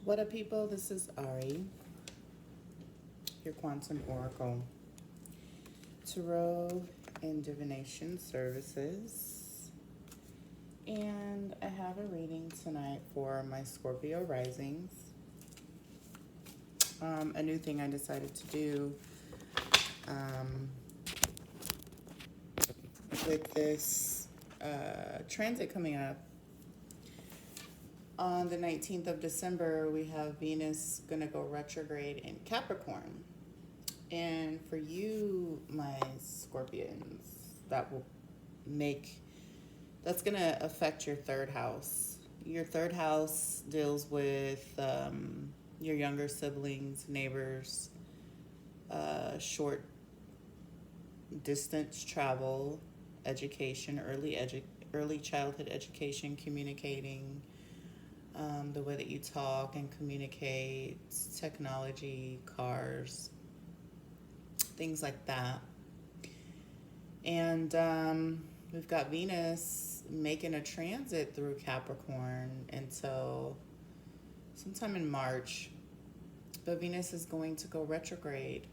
What up, people? This is Ari, your Quantum Oracle Tarot and Divination Services. And I have a reading tonight for my Scorpio risings. A new thing I decided to do with this transit coming up. On the 19th of December, we have Venus going to go retrograde in Capricorn. And for you, my Scorpions, that's going to affect your third house. Your third house deals with your younger siblings, neighbors, short distance travel, education, early childhood education, communicating, the way that you talk and communicate, technology, cars, things like that. And we've got Venus making a transit through Capricorn until sometime in March. But Venus is going to go retrograde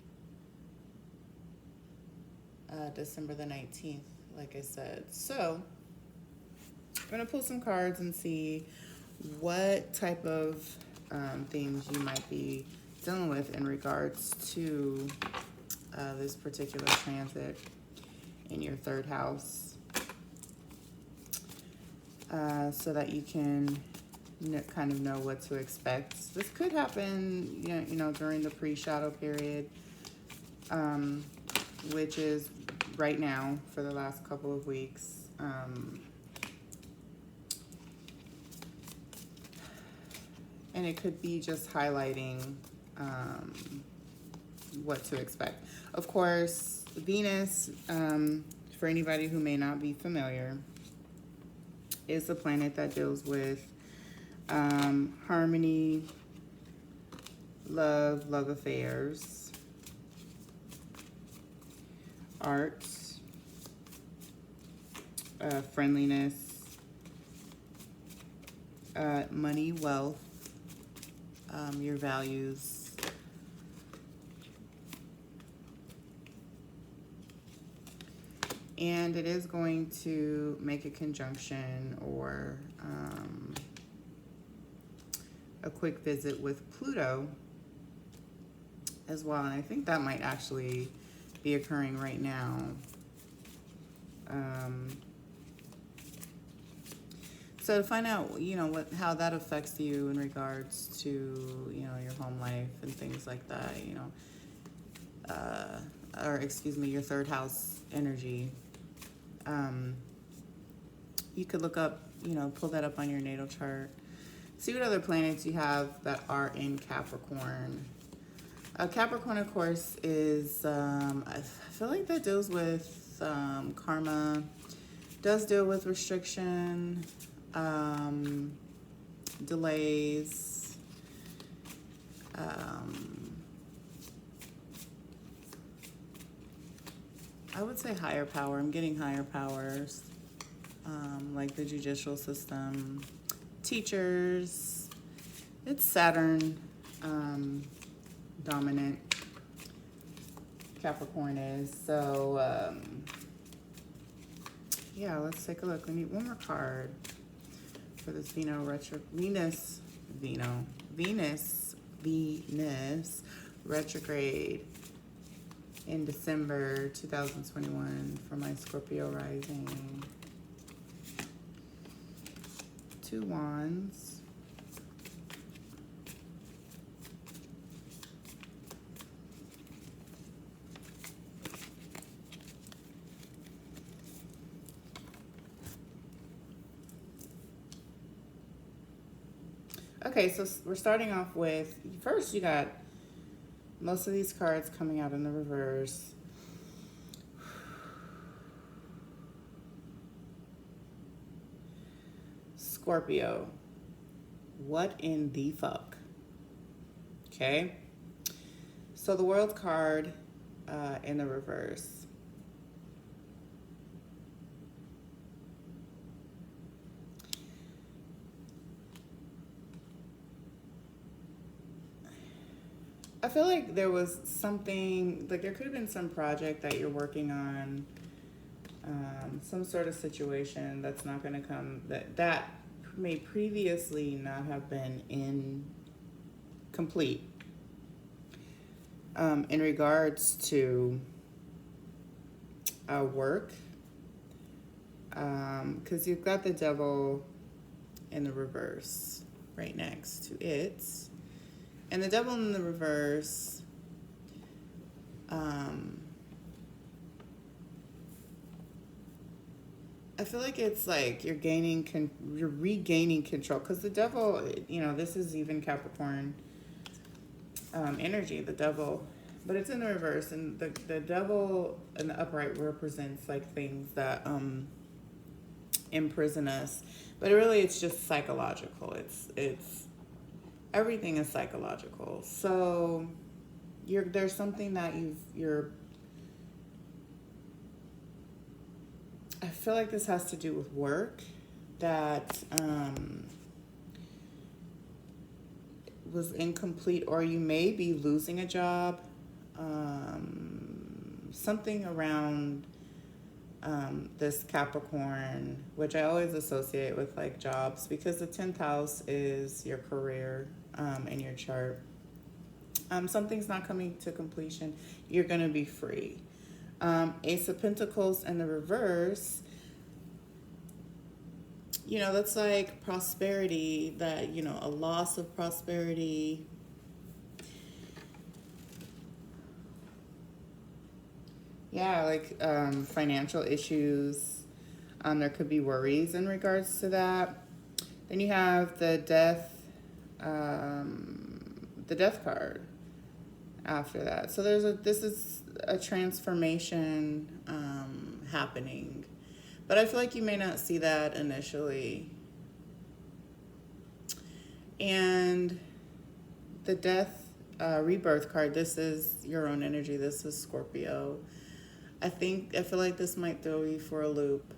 December the 19th, like I said. So I'm going to pull some cards and see what type of things you might be dealing with in regards to this particular transit in your third house, so that you can kind of know what to expect. This could happen, during the pre-shadow period, which is right now for the last couple of weeks. And it could be just highlighting what to expect. Of course, Venus, for anybody who may not be familiar, is the planet that deals with harmony, love affairs, art, friendliness, money, wealth, your values, and it is going to make a conjunction or a quick visit with Pluto as well, and I think that might actually be occurring right now. So to find out, how that affects you in regards to, your home life and things like that, your third house energy, you could look up, pull that up on your natal chart, see what other planets you have that are in Capricorn. Capricorn, of course, is, I feel like that deals with karma, does deal with restriction, delays, I would say higher power. I'm getting higher powers, like the judicial system, teachers. It's Saturn dominant, Capricorn is. So, yeah, let's take a look. We need one more card for this Venus retrograde in December 2021 for my Scorpio rising. 2 wands. Okay, so we're starting off with, first you got most of these cards coming out in the reverse. Scorpio, what in the fuck? Okay, so the World card in the reverse. I feel like there was something, like there could have been some project that you're working on, some sort of situation that's not going to come, that may previously not have been complete, in regards to work, because you've got the devil in the reverse right next to it. And the devil in the reverse, I feel like it's like you're regaining control, because the devil, this is even Capricorn energy, the devil, but it's in the reverse, and the devil in the upright represents like things that imprison us, but really it's just psychological. It's everything is psychological. So there's something that you're I feel like this has to do with work that was incomplete, or you may be losing a job, something around this Capricorn, which I always associate with like jobs, because the 10th house is your career in your chart. Something's not coming to completion. You're going to be free. Ace of Pentacles in the reverse, that's like prosperity, that, a loss of prosperity. Yeah, like financial issues. There could be worries in regards to that. Then you have the death card after that. So this is a transformation happening, but I feel like you may not see that initially. And the death rebirth card, this is your own energy. This is Scorpio. I feel like this might throw you for a loop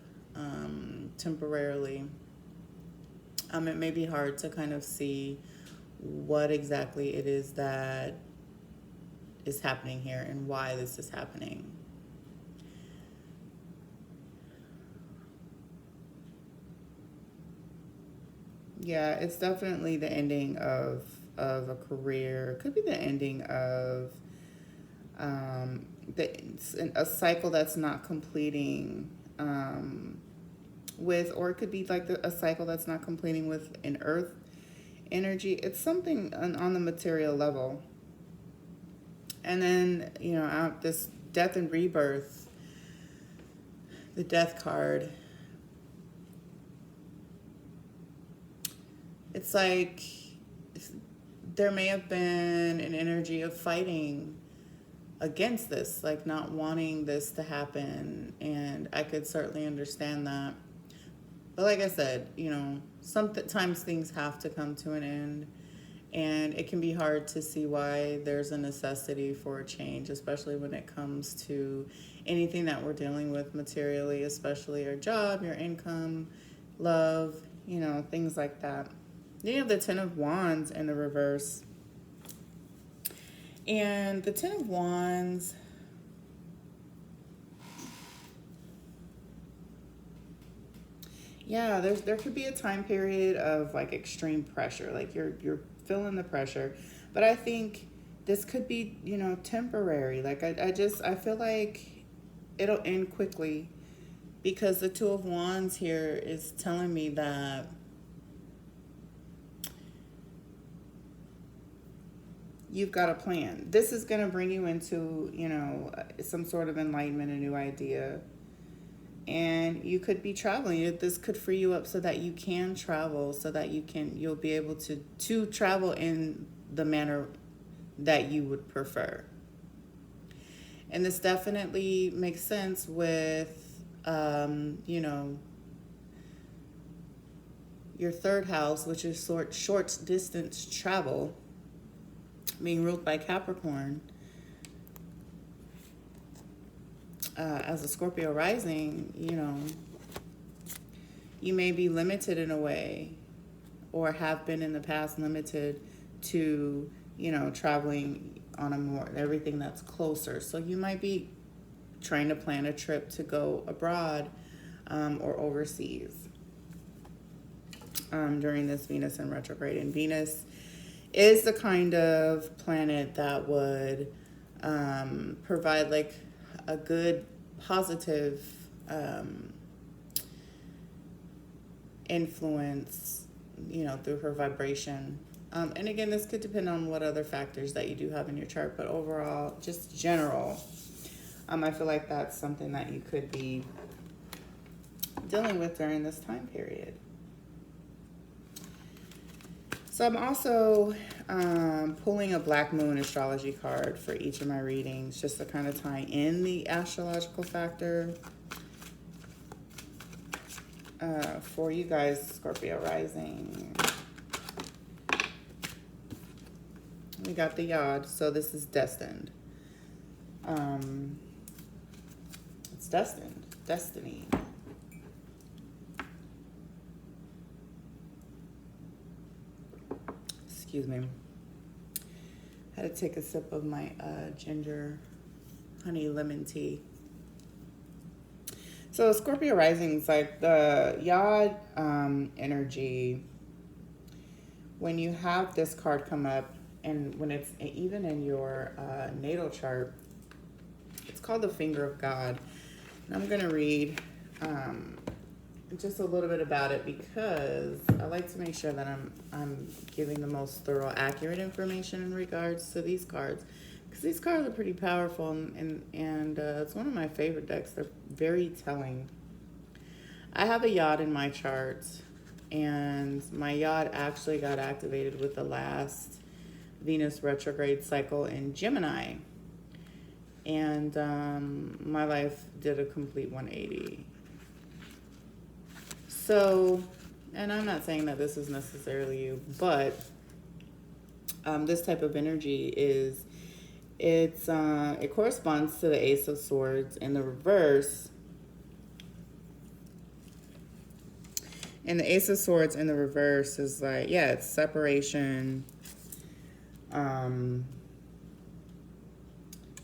temporarily. It may be hard to kind of see what exactly it is that is happening here and why this is happening. Yeah, it's definitely the ending of a career. It could be the ending of a cycle that's not completing with, or it could be like a cycle that's not completing with an earth energy. It's something on the material level. And then, out this death and rebirth, the death card, it's like there may have been an energy of fighting against this, like not wanting this to happen. And I could certainly understand that. But like I said, sometimes things have to come to an end. And it can be hard to see why there's a necessity for a change, especially when it comes to anything that we're dealing with materially, especially your job, your income, love, things like that. Then you have the 10 of Wands in the reverse. And the 10 of Wands, yeah, there could be a time period of like extreme pressure, like you're feeling the pressure, but I think this could be temporary. Like I feel like it'll end quickly, because the 2 of Wands here is telling me that you've got a plan. This is going to bring you into some sort of enlightenment, a new idea. And you could be traveling. This could free you up so that you can travel, so that you'll be able to travel in the manner that you would prefer. And this definitely makes sense with, your third house, which is short distance travel, being ruled by Capricorn. As a Scorpio rising, you may be limited in a way, or have been in the past limited to, traveling on everything that's closer. So you might be trying to plan a trip to go abroad or overseas during this Venus in retrograde. And Venus is the kind of planet that would provide like a good positive influence, you know, through her vibration. And again, this could depend on what other factors that you do have in your chart, but overall, just general, I feel like that's something that you could be dealing with during this time period. So I'm also pulling a Black Moon astrology card for each of my readings, just to kind of tie in the astrological factor for you guys, Scorpio rising. We got the Yod, so this is destined. It's destined, destiny. Excuse me. Had to take a sip of my ginger honey lemon tea. So Scorpio rising is like the Yod energy. When you have this card come up, and when it's even in your natal chart, it's called the Finger of God. And I'm going to read just a little bit about it because I like to make sure that I'm giving the most thorough, accurate information in regards to these cards, because these cards are pretty powerful, and it's one of my favorite decks. They're very telling. I have a Yod in my chart, and my Yod actually got activated with the last Venus retrograde cycle in Gemini, and my life did a complete 180. So, and I'm not saying that this is necessarily you, but this type of energy is, it corresponds to the Ace of Swords in the reverse. And the Ace of Swords in the reverse is like, yeah, it's separation.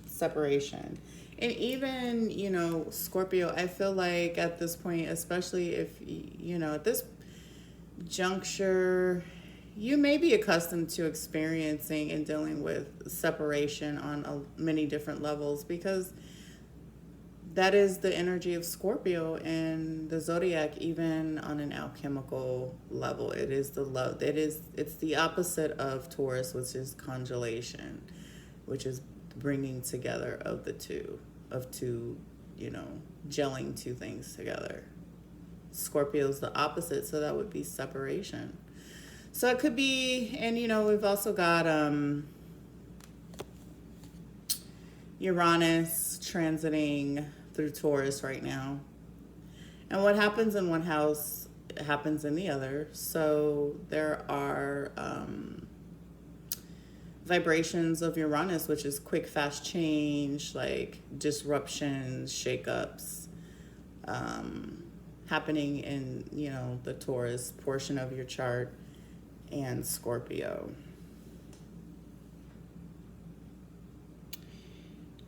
Separation. And even, you know, Scorpio, I feel like at this point, especially if, you know, at this juncture, you may be accustomed to experiencing and dealing with separation on many different levels, because that is the energy of Scorpio and the zodiac, even on an alchemical level. It is the love. It's the opposite of Taurus, which is congelation, which is bringing together of two, you know, gelling two things together. Scorpio's the opposite, so that would be separation. So it could be, and you know, we've also got Uranus transiting through Taurus right now. And what happens in one house happens in the other. So there are vibrations of Uranus, which is quick, fast change, like disruptions, shakeups, happening in, you know, the Taurus portion of your chart, and Scorpio.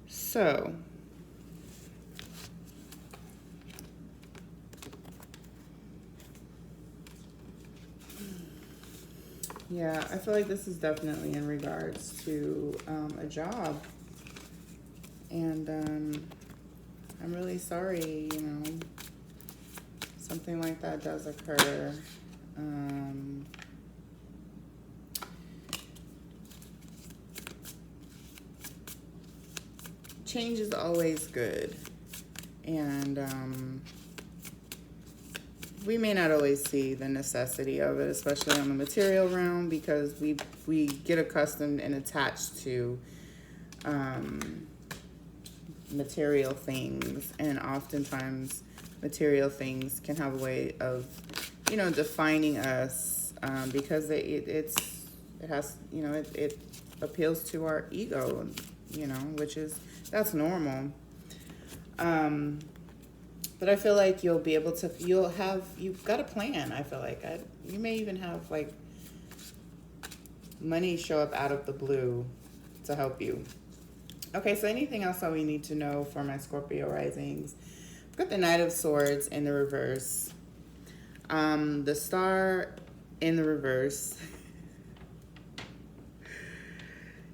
So yeah, I feel like this is definitely in regards to a job. And I'm really sorry, you know, something like that does occur. Change is always good. And we may not always see the necessity of it, especially on the material realm, because we get accustomed and attached to material things, and oftentimes material things can have a way of, you know, defining us, because it has, you know, it appeals to our ego, you know, that's normal. But I feel like you'll be able to, you've got a plan. I feel like you may even have like money show up out of the blue to help you. Okay, so anything else that we need to know for my Scorpio risings? I've got the Knight of Swords in the reverse. The Star in the reverse.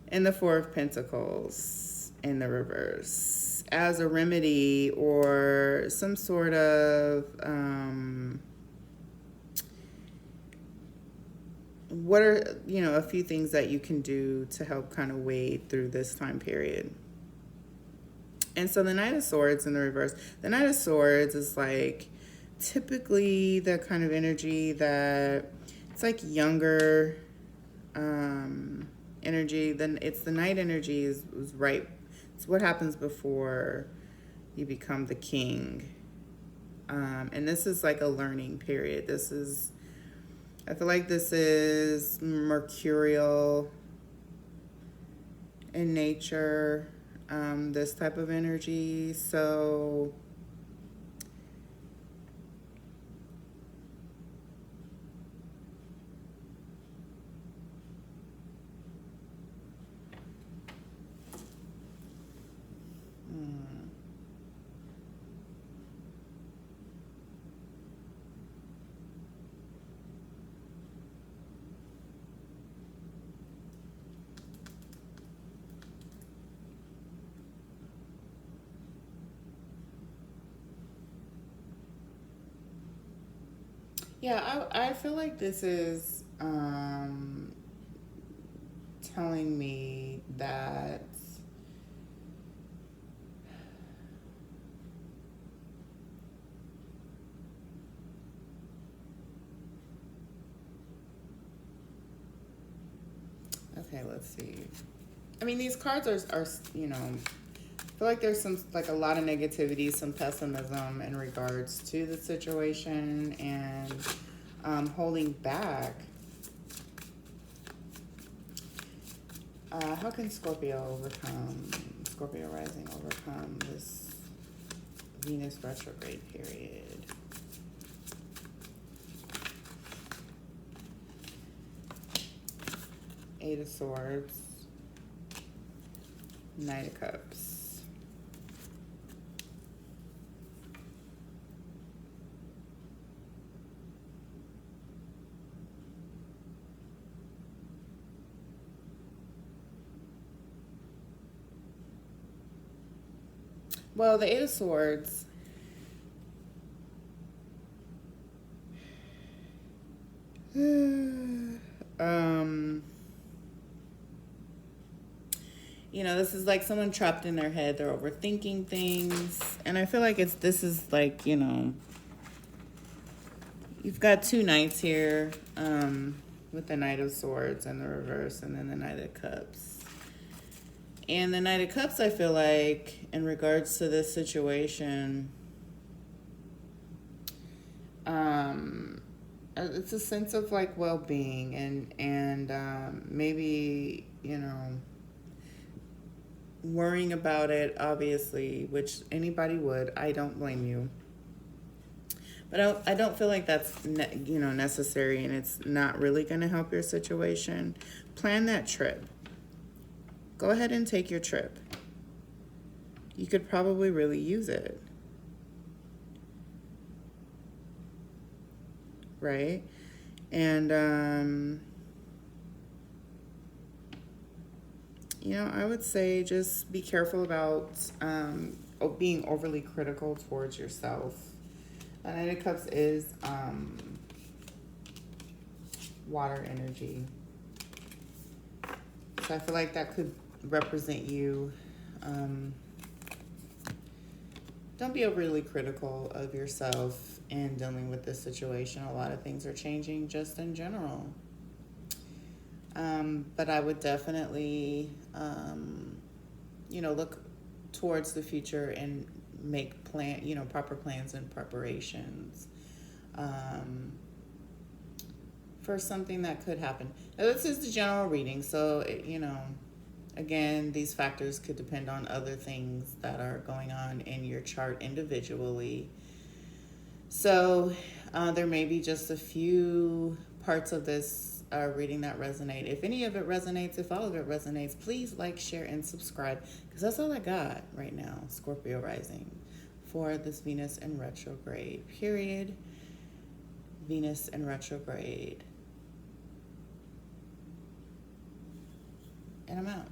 And the Four of Pentacles in the reverse. As a remedy or some sort of... what are, a few things that you can do to help kind of wade through this time period? And so the Knight of Swords in the reverse. The Knight of Swords is like typically the kind of energy that it's like younger energy. Then it's the Knight energy is right. It's what happens before you become the king. And this is like a learning period. I feel like this is mercurial in nature, this type of energy. So yeah, I feel like this is telling me that okay, let's see. I mean, these cards are I feel like there's a lot of negativity, some pessimism in regards to the situation and holding back. How can Scorpio rising overcome this Venus retrograde period? Eight of Swords, Knight of Cups. Well, the Eight of Swords, this is like someone trapped in their head. They're overthinking things. And I feel like this is like, you've got two knights here, with the Knight of Swords in the reverse and then the Knight of Cups. And the Knight of Cups, I feel like, in regards to this situation, it's a sense of like well-being and maybe, worrying about it, obviously, which anybody would. I don't blame you. But I don't feel like that's, necessary, and it's not really going to help your situation. Plan that trip. Go ahead and take your trip. You could probably really use it. Right? And, I would say just be careful about being overly critical towards yourself. The Knight of Cups is water energy. So I feel like that could represent you. Don't be overly critical of yourself in dealing with this situation. A lot of things are changing just in general. But I would definitely, look towards the future and make proper plans and preparations for something that could happen. Now, this is the general reading, so, again, these factors could depend on other things that are going on in your chart individually. So there may be just a few parts of this reading that resonate. If any of it resonates, if all of it resonates, please like, share, and subscribe, because that's all I got right now, Scorpio rising, for this Venus in retrograde period. Venus in retrograde. And I'm out.